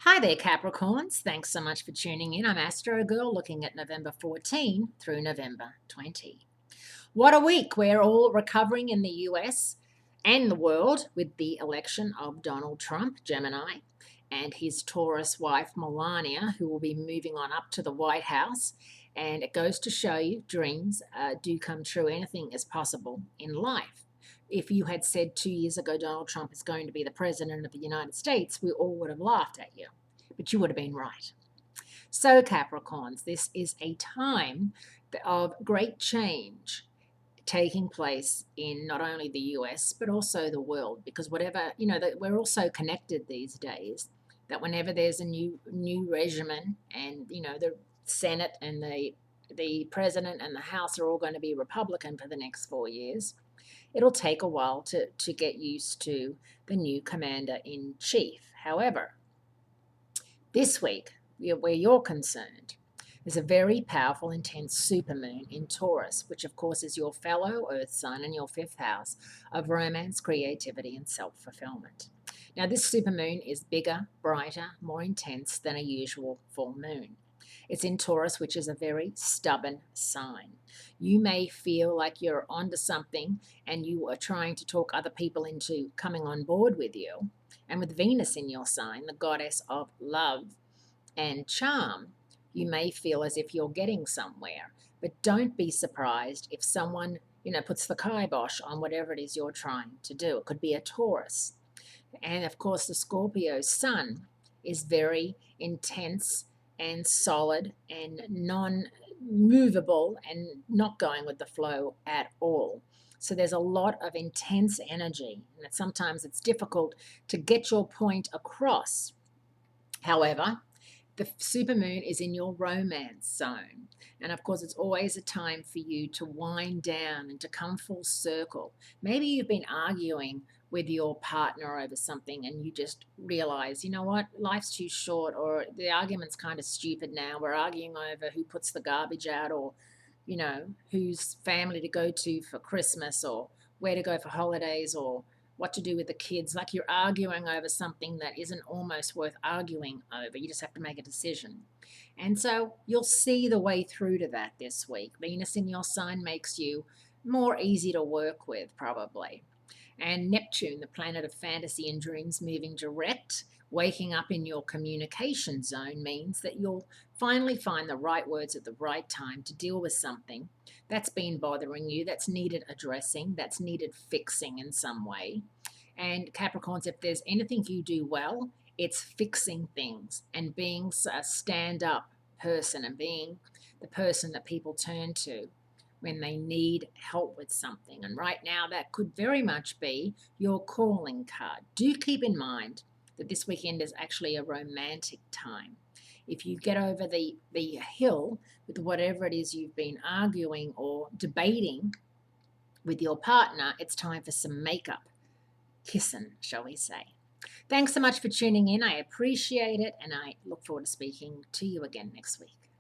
Hi there, Capricorns. Thanks so much for tuning in. I'm Astrogirl looking at November 14 through November 20. What a week! We're all recovering in the US and the world with the election of Donald Trump, Gemini, and his Taurus wife, Melania, who will be moving on up to the White House. And it goes to show you dreams do come true. Anything is possible in life. If you had said 2 years ago Donald Trump is going to be the president of the United States, we all would have laughed at you, but you would have been right. So, Capricorns, this is a time of great change taking place in not only the US, but also the world, because whatever, that we're all so connected these days that whenever there's a new regimen and, the Senate and the president and the House are all going to be Republican for the next 4 years, it'll take a while to get used to the new commander in chief. However, this week, where you're concerned, there's a very powerful, intense supermoon in Taurus, which of course is your fellow Earth sign and your fifth house of romance, creativity, and self-fulfillment. Now, this supermoon is bigger, brighter, more intense than a usual full moon. It's in Taurus, which is a very stubborn sign. You may feel like you're onto something and you are trying to talk other people into coming on board with you. And with Venus in your sign, the goddess of love and charm, you may feel as if you're getting somewhere. But don't be surprised if someone, puts the kibosh on whatever it is you're trying to do. It could be a Taurus. And of course, the Scorpio sun is very intense and solid and non-movable and not going with the flow at all. So there's a lot of intense energy, and sometimes it's difficult to get your point across. However, the supermoon is in your romance zone. And of course, it's always a time for you to wind down and to come full circle. Maybe you've been arguing with your partner over something and you just realize, you know what, life's too short, or the argument's kind of stupid now. We're arguing over who puts the garbage out, or, whose family to go to for Christmas, or where to go for holidays, or what to do with the kids. Like you're arguing over something that isn't almost worth arguing over. You just have to make a decision. And so you'll see the way through to that this week. Venus in your sign makes you more easy to work with, probably. And Neptune, the planet of fantasy and dreams, moving direct, waking up in your communication zone, means that you'll finally find the right words at the right time to deal with something that's been bothering you, that's needed addressing, that's needed fixing in some way. And Capricorns, if there's anything you do well, it's fixing things and being a stand-up person and being the person that people turn to when they need help with something. And right now, that could very much be your calling card. Do keep in mind that this weekend is actually a romantic time. If you get over the hill with whatever it is you've been arguing or debating with your partner, it's time for some makeup, kissing, shall we say. Thanks so much for tuning in. I appreciate it, and I look forward to speaking to you again next week.